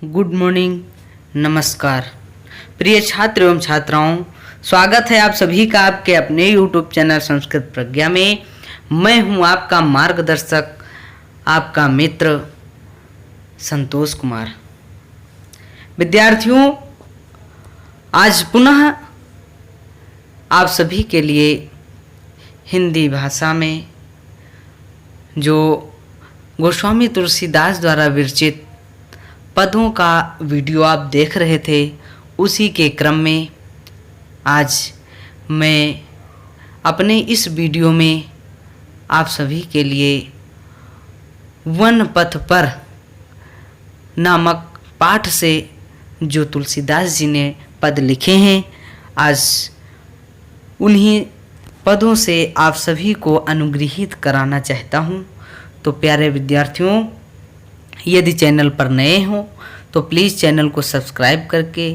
Good morning, नमस्कार प्रिय छात्र एवं छात्राओं, स्वागत है आप सभी का आपके अपने यूट्यूब चैनल संस्कृत प्रज्ञा में। मैं हूं आपका मार्गदर्शक, आपका मित्र संतोष कुमार। विद्यार्थियों, आज पुनः आप सभी के लिए हिंदी भाषा में जो गोस्वामी तुलसीदास द्वारा विरचित पदों का वीडियो आप देख रहे थे, उसी के क्रम में आज मैं अपने इस वीडियो में आप सभी के लिए वन पथ पर नामक पाठ से जो तुलसीदास जी ने पद लिखे हैं, आज उन्हीं पदों से आप सभी को अनुग्रहित कराना चाहता हूँ। तो प्यारे विद्यार्थियों, यदि चैनल पर नए हों तो प्लीज़ चैनल को सब्सक्राइब करके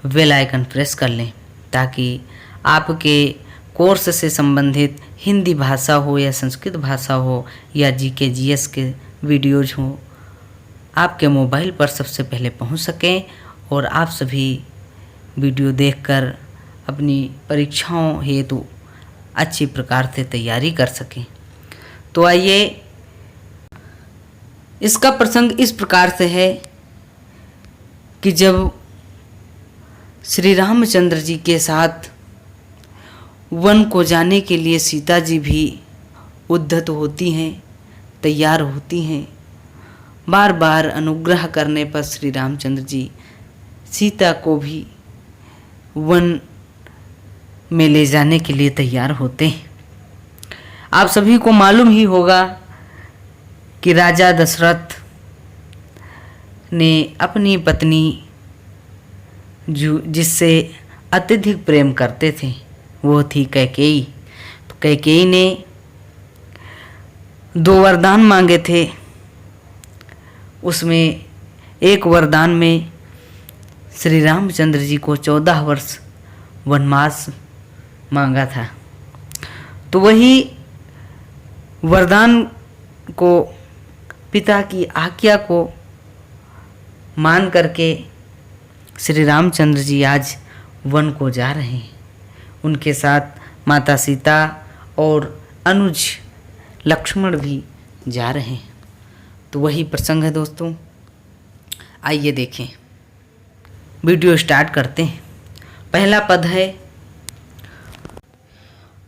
बेल आइकन प्रेस कर लें, ताकि आपके कोर्स से संबंधित हिंदी भाषा हो या संस्कृत भाषा हो या जीके जीएस के वीडियोज हों, आपके मोबाइल पर सबसे पहले पहुंच सकें और आप सभी वीडियो देखकर अपनी परीक्षाओं हेतु अच्छी प्रकार से तैयारी कर सकें। तो आइए, इसका प्रसंग इस प्रकार से है कि जब श्री रामचंद्र जी के साथ वन को जाने के लिए सीता जी भी उद्यत होती हैं, तैयार होती हैं। बार बार अनुग्रह करने पर श्री रामचंद्र जी सीता को भी वन में ले जाने के लिए तैयार होते हैं। आप सभी को मालूम ही होगा कि राजा दशरथ ने अपनी पत्नी जिससे अत्यधिक प्रेम करते थे, वो थी कैकेयी। तो कैकेयी ने 2 वरदान मांगे थे। उसमें एक वरदान में श्री रामचंद्र जी को 14 वर्ष वनवास मांगा था। तो वही वरदान को, पिता की आज्ञा को मान करके श्री रामचंद्र जी आज वन को जा रहे हैं। उनके साथ माता सीता और अनुज लक्ष्मण भी जा रहे हैं। तो वही प्रसंग है दोस्तों, आइए देखें। वीडियो स्टार्ट करते हैं। पहला पद है,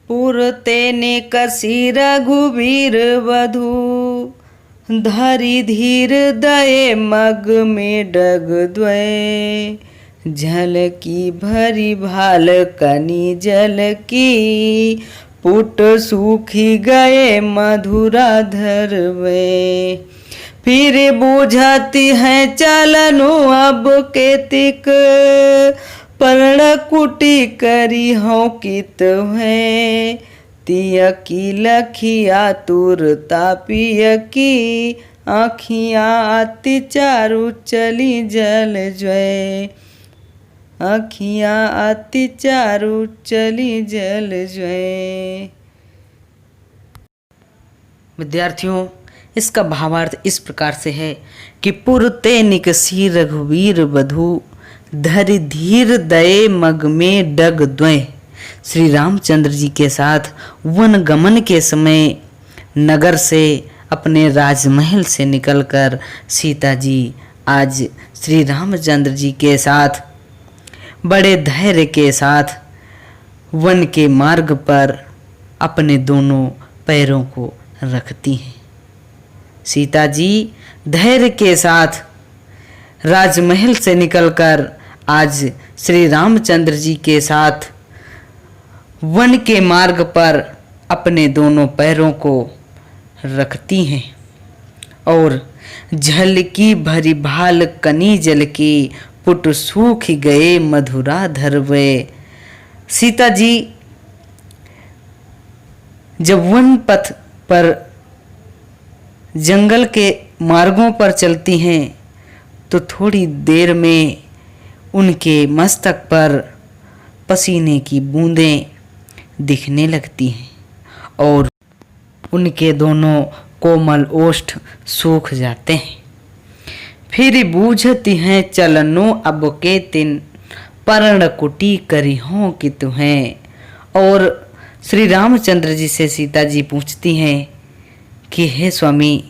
पुरते ने कसी रघुबीर वधु, धरि धीर दये मग में डग द्वय, झल की भरी भाल कनी जल की, पुट सूखी गए मधुरा धरवे, फिर बूझती है चलनु अब केतिक, पर्ण कुटी करी हो कित है, तिय की लखिया तुर तापिय की, आँखियाँ अति चारु चली जल ज्वय, आँखियाँ अति चारु चली जल ज्वय। विद्यार्थियों, इसका भावार्थ इस प्रकार से है कि पुरते निकसी रघुवीर वधु, धरि धीर दये मग में डग द्वय। श्री रामचंद्र जी के साथ वन गमन के समय नगर से, अपने राजमहल से निकलकर सीता जी आज श्री रामचंद्र जी के साथ बड़े धैर्य के साथ वन के मार्ग पर अपने दोनों पैरों को रखती हैं। सीता जी धैर्य के साथ राजमहल से निकलकर आज श्री रामचंद्र जी के साथ वन के मार्ग पर अपने दोनों पैरों को रखती हैं और झल की भरी भाल कनी जल की, पुट सूख गए मधुरा धरवे। सीता जी जब वन पथ पर जंगल के मार्गों पर चलती हैं तो थोड़ी देर में उनके मस्तक पर पसीने की बूंदें दिखने लगती हैं और उनके दोनों कोमल ओष्ठ सूख जाते हैं। फिर बूझती हैं चलनो अब के तिन, पर्ण कुटी करी हो कि तुम्हें। और श्री रामचंद्र जी से सीता जी पूछती हैं कि हे स्वामी,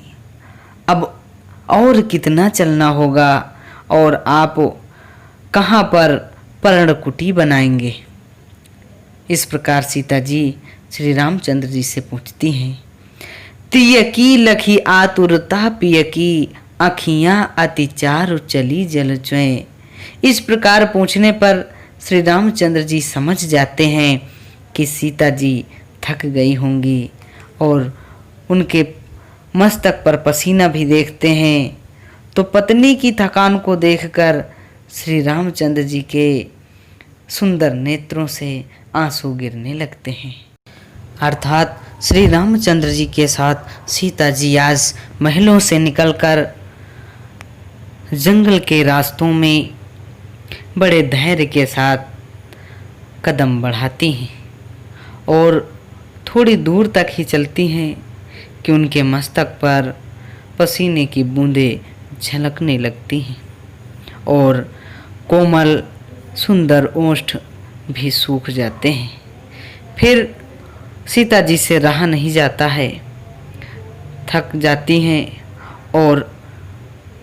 अब और कितना चलना होगा और आप कहाँ पर पर्णकुटी बनाएंगे। इस प्रकार सीता जी श्री रामचंद्र जी से पूछती हैं। तिय की लखी आतुरता पिय की, आखियाँ अति चारु चली जल चुए। इस प्रकार पूछने पर श्री रामचंद्र जी समझ जाते हैं कि सीता जी थक गई होंगी और उनके मस्तक पर पसीना भी देखते हैं। तो पत्नी की थकान को देखकर श्री रामचंद्र जी के सुंदर नेत्रों से आंसू गिरने लगते हैं। अर्थात श्री रामचंद्र जी के साथ सीता जी आज महलों से निकलकर जंगल के रास्तों में बड़े धैर्य के साथ कदम बढ़ाती हैं और थोड़ी दूर तक ही चलती हैं कि उनके मस्तक पर पसीने की बूंदें झलकने लगती हैं और कोमल सुंदर ओष्ठ भी सूख जाते हैं। फिर सीता जी से रहा नहीं जाता है, थक जाती हैं और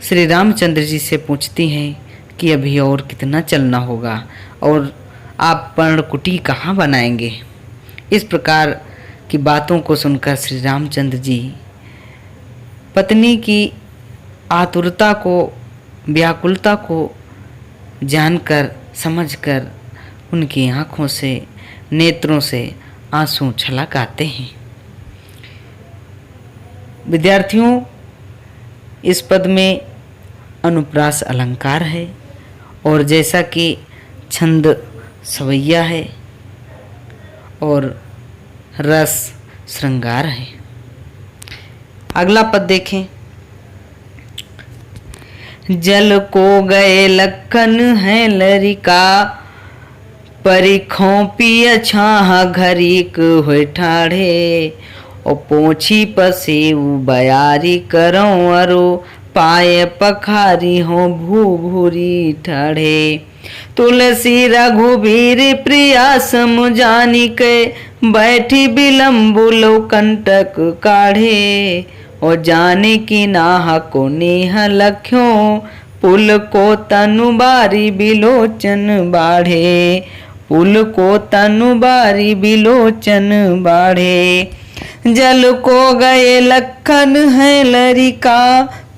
श्री रामचंद्र जी से पूछती हैं कि अभी और कितना चलना होगा और आप पर्णकुटी कहाँ बनाएंगे। इस प्रकार की बातों को सुनकर श्री रामचंद्र जी पत्नी की आतुरता को, व्याकुलता को जानकर, समझकर उनकी आँखों से, नेत्रों से आंसू छलक आते हैं। विद्यार्थियों, इस पद में अनुप्रास अलंकार है और जैसा कि छंद सवैया है और रस श्रृंगार है। अगला पद देखें। जल को गए लखन है लरिका, परिखों पिय छाह घरीक हुए ठाढ़े। और पोछी पसेऊ बयारी करो अरो, पाए पखारी हो भू भूरी ठाढ़े। तुलसी रघुबीर प्रिया सम जानी के, बैठी बिलम्बुलो कंटक काढ़े। और जाने की नाह को नेह लख्यों, पुल को तनु बारी बिलोचन बाढ़े। पुल को तनु बारी बिलोचन बाढ़े। जल को गए लखन है लरिका,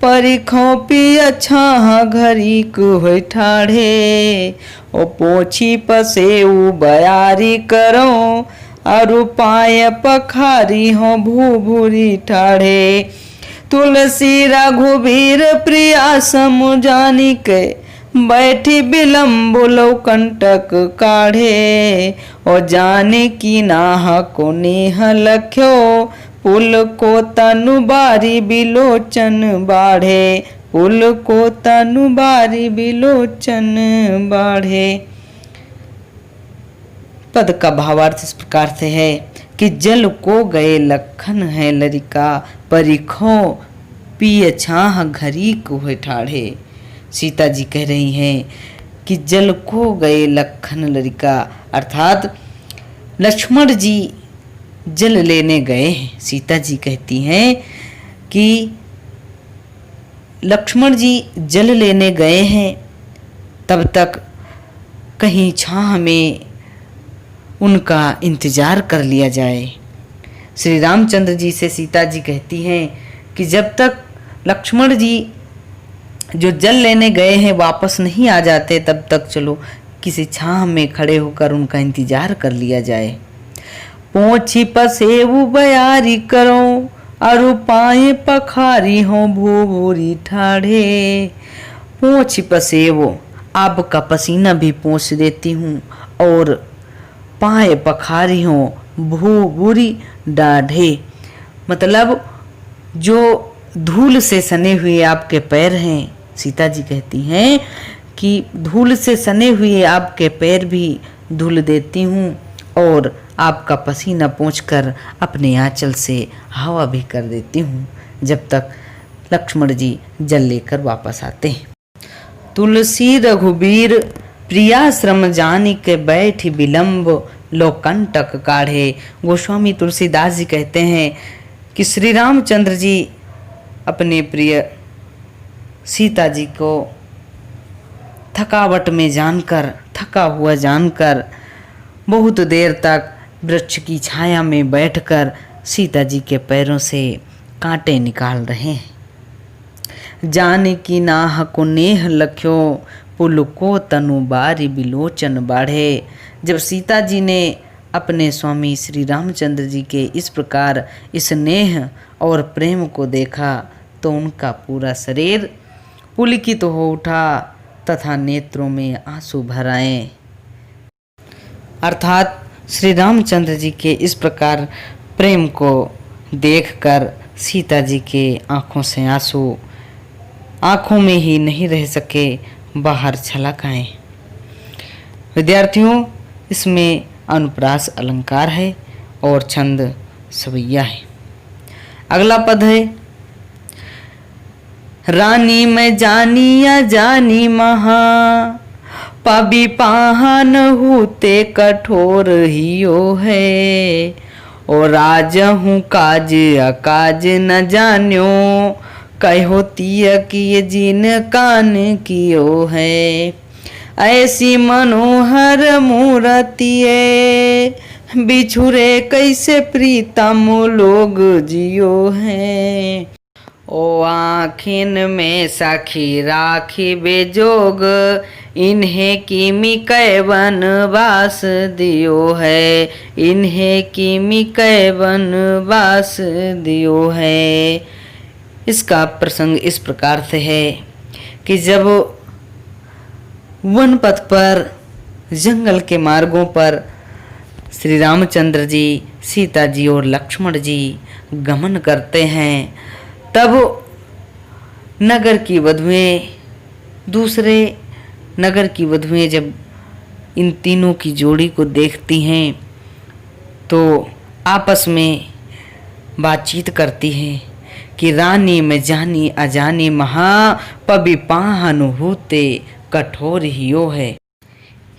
परिखों पिय छाह घरीक हुए ठाढ़े। ओ पोछी पसेऊ बयारी करो, अरु पाय पखारी हो भू भूरी ठाढ़े। तुलसी रघुबीर प्रिया सम जानी के, बैठी बिलम्बुलो कंटक काढ़े। और जाने की नाह को नेह लख्यो, पुल को तनु बारी बिलोचन बाढ़े। पुल को तनु बारी बिलोचन बाढ़े। पद का भावार्थ इस प्रकार से है कि जल को गए लखन है लरिका, परिखों पिय छाह घरीक हुए ठाढ़े। सीता जी कह रही हैं कि जल को गए लखन लरिका, अर्थात लक्ष्मण जी जल लेने गए हैं। सीता जी कहती हैं कि लक्ष्मण जी जल लेने गए हैं, तब तक कहीं छाह में उनका इंतजार कर लिया जाए। श्री रामचंद्र जी से सीता जी कहती हैं कि जब तक लक्ष्मण जी जो जल लेने गए हैं वापस नहीं आ जाते, तब तक चलो किसी छाह में खड़े होकर उनका इंतजार कर लिया जाए। पोछी पसेऊ बयारी करो, अरु पाए पखारी हो भू भूरी ठाढ़े। पोछी पसेवो, आपका पसीना भी पोंछ देती हूँ और पाए पखारी हो भू भूरी डाढ़े, मतलब जो धूल से सने हुए आपके पैर हैं। सीता जी कहती हैं कि धूल से सने हुए आपके पैर भी धुल देती हूँ और आपका पसीना पोंछकर अपने आंचल से हवा भी कर देती हूँ, जब तक लक्ष्मण जी जल लेकर वापस आते हैं। तुलसी रघुबीर प्रियाश्रम जानी के बैठी विलंब लोकंटक काढ़े। गोस्वामी तुलसीदास जी कहते हैं कि श्री रामचंद्र जी अपने प्रिय सीता जी को थकावट में जानकर, थका हुआ जानकर बहुत देर तक वृक्ष की छाया में बैठकर सीता जी के पैरों से कांटे निकाल रहे हैं। जाने की नाह को नेह लख्यो पुल को तनु बारी बिलोचन बाढ़े। जब सीता जी ने अपने स्वामी श्री रामचंद्र जी के इस प्रकार इस नेह और प्रेम को देखा तो उनका पूरा शरीर पुलकित हो उठा तथा नेत्रों में आंसू भर आए। अर्थात श्री रामचंद्र जी के इस प्रकार प्रेम को देखकर सीता जी के आंखों से आंसू आंखों में ही नहीं रह सके, बाहर छलक आए। विद्यार्थियों, इसमें अनुप्रास अलंकार है और छंद सवैया है। अगला पद है रानी मैं जानिया जानी महा पबी पाहन होते कठोर हियो है। और राज हूँ काज अकाज न जान्यो कहो तिय किए जिन कान कियो है। ऐसी मनोहर मूर्तिये बिछुरे कैसे प्रीतम लोग जियो है। ओ आखिन में सखी राखी बेजोग इन्हें किमी कैवन वास दियो है। इन्हें किमी कैवन वास दियो है। इसका प्रसंग इस प्रकार से है कि जब वन पथ पर, जंगल के मार्गों पर श्री रामचंद्र जी, सीता जी और लक्ष्मण जी गमन करते हैं, तब नगर की वधुएं, दूसरे नगर की वधुएं जब इन तीनों की जोड़ी को देखती हैं तो आपस में बातचीत करती हैं कि रानी में जानी अजानी महा पबी पाहन होते कठोर हियो है।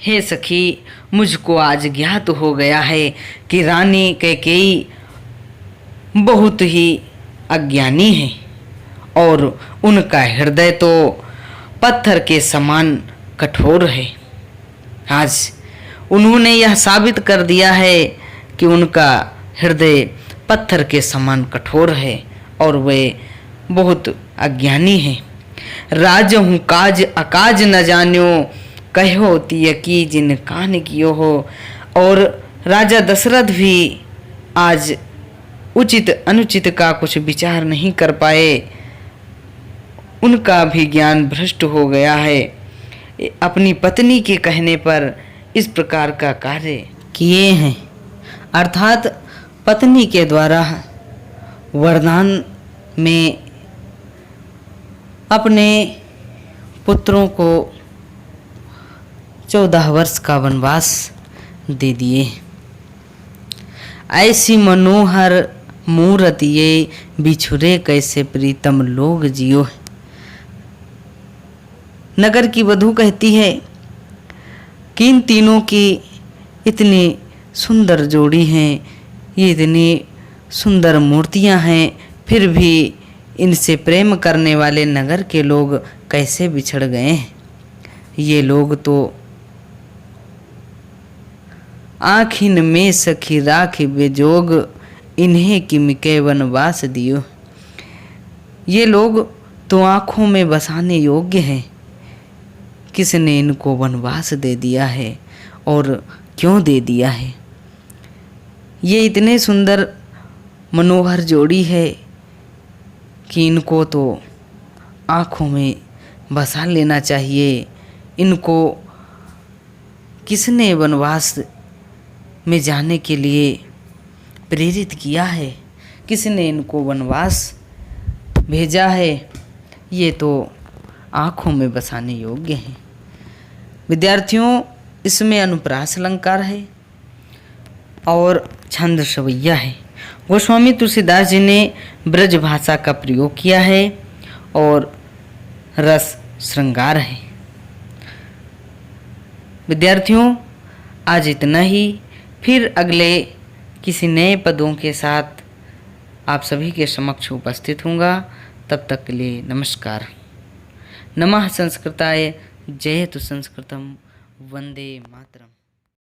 हे सखी, मुझको आज ज्ञात हो गया है कि रानी कैकेयी बहुत ही अज्ञानी है और उनका हृदय तो पत्थर के समान कठोर है। आज उन्होंने यह साबित कर दिया है कि उनका हृदय पत्थर के समान कठोर है और वे बहुत अज्ञानी हैं। राज हूँ काज अकाज न जान्यो कहो तिय की जिन कान कियो हो। और राजा दशरथ भी आज उचित अनुचित का कुछ विचार नहीं कर पाए, उनका भी ज्ञान भ्रष्ट हो गया है। अपनी पत्नी के कहने पर इस प्रकार का कार्य किए हैं। अर्थात पत्नी के द्वारा वरदान में अपने पुत्रों को 14 वर्ष का वनवास दे दिए। ऐसी मनोहर मूर्तिये बिछुरे कैसे प्रीतम लोग जियो। नगर की वधू कहती है कि इन तीनों की इतनी सुंदर जोड़ी हैं, ये इतनी सुंदर मूर्तियां हैं, फिर भी इनसे प्रेम करने वाले नगर के लोग कैसे बिछड़ गए हैं। ये लोग तो आखिन में सखी राखी बेजोग इन्हें किमके वनवास दियो। ये लोग तो आँखों में बसाने योग्य हैं, किसने इनको वनवास दे दिया है और क्यों दे दिया है। ये इतने सुंदर मनोहर जोड़ी है कि इनको तो आँखों में बसा लेना चाहिए। इनको किसने वनवास में जाने के लिए प्रेरित किया है, किसने इनको वनवास भेजा है, ये तो आँखों में बसाने योग्य हैं। विद्यार्थियों, इसमें अनुप्रास अलंकार है और छंद सवैया है। गोस्वामी तुलसीदास जी ने ब्रज भाषा का प्रयोग किया है और रस श्रृंगार है। विद्यार्थियों, आज इतना ही। फिर अगले किसी नए पदों के साथ आप सभी के समक्ष उपस्थित होऊंगा। तब तक के लिए नमस्कार। नमः संस्कृताय, जयतु संस्कृतम, वंदे मातरम।